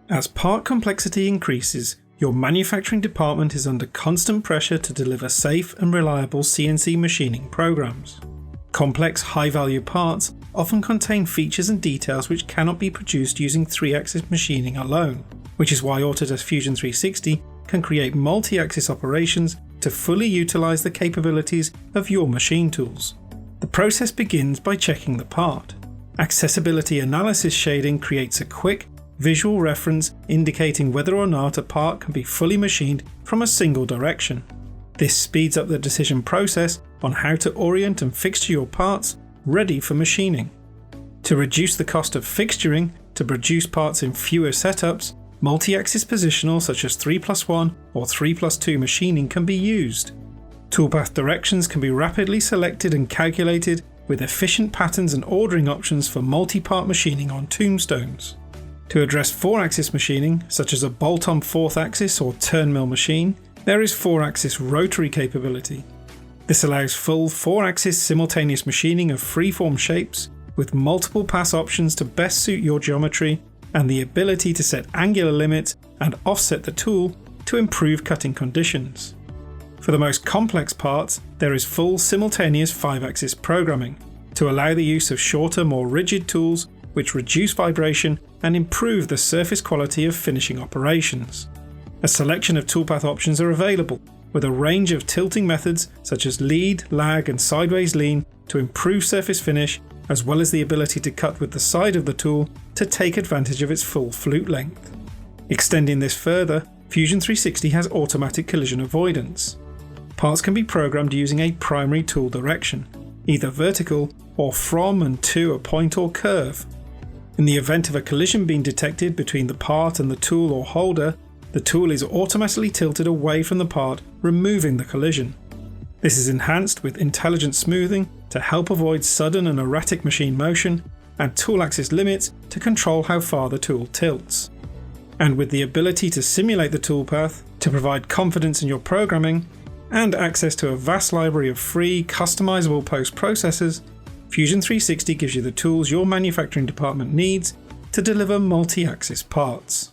As part complexity increases, your manufacturing department is under constant pressure to deliver safe and reliable CNC machining programs. Complex, high-value parts often contain features and details which cannot be produced using 3-axis machining alone, which is why Autodesk Fusion 360 can create multi-axis operations to fully utilize the capabilities of your machine tools. The process begins by checking the part. Accessibility analysis shading creates a quick, visual reference indicating whether or not a part can be fully machined from a single direction. This speeds up the decision process on how to orient and fixture your parts ready for machining. To reduce the cost of fixturing to produce parts in fewer setups, multi-axis positional such as 3+1 or 3+2 machining can be used. Toolpath directions can be rapidly selected and calculated with efficient patterns and ordering options for multi-part machining on tombstones. To address 4-axis machining, such as a bolt-on 4th axis or turn mill machine, there is 4-axis rotary capability. This allows full 4-axis simultaneous machining of freeform shapes with multiple pass options to best suit your geometry and the ability to set angular limits and offset the tool to improve cutting conditions. For the most complex parts, there is full simultaneous 5-axis programming to allow the use of shorter, more rigid tools which reduce vibration and improve the surface quality of finishing operations. A selection of toolpath options are available, with a range of tilting methods such as lead, lag and sideways lean to improve surface finish, as well as the ability to cut with the side of the tool to take advantage of its full flute length. Extending this further, Fusion 360 has automatic collision avoidance. Parts can be programmed using a primary tool direction, either vertical or from and to a point or curve. In the event of a collision being detected between the part and the tool or holder, the tool is automatically tilted away from the part, removing the collision. This is enhanced with intelligent smoothing to help avoid sudden and erratic machine motion, and tool axis limits to control how far the tool tilts. And with the ability to simulate the toolpath to provide confidence in your programming, and access to a vast library of free, customizable post-processors, Fusion 360 gives you the tools your manufacturing department needs to deliver multi-axis parts.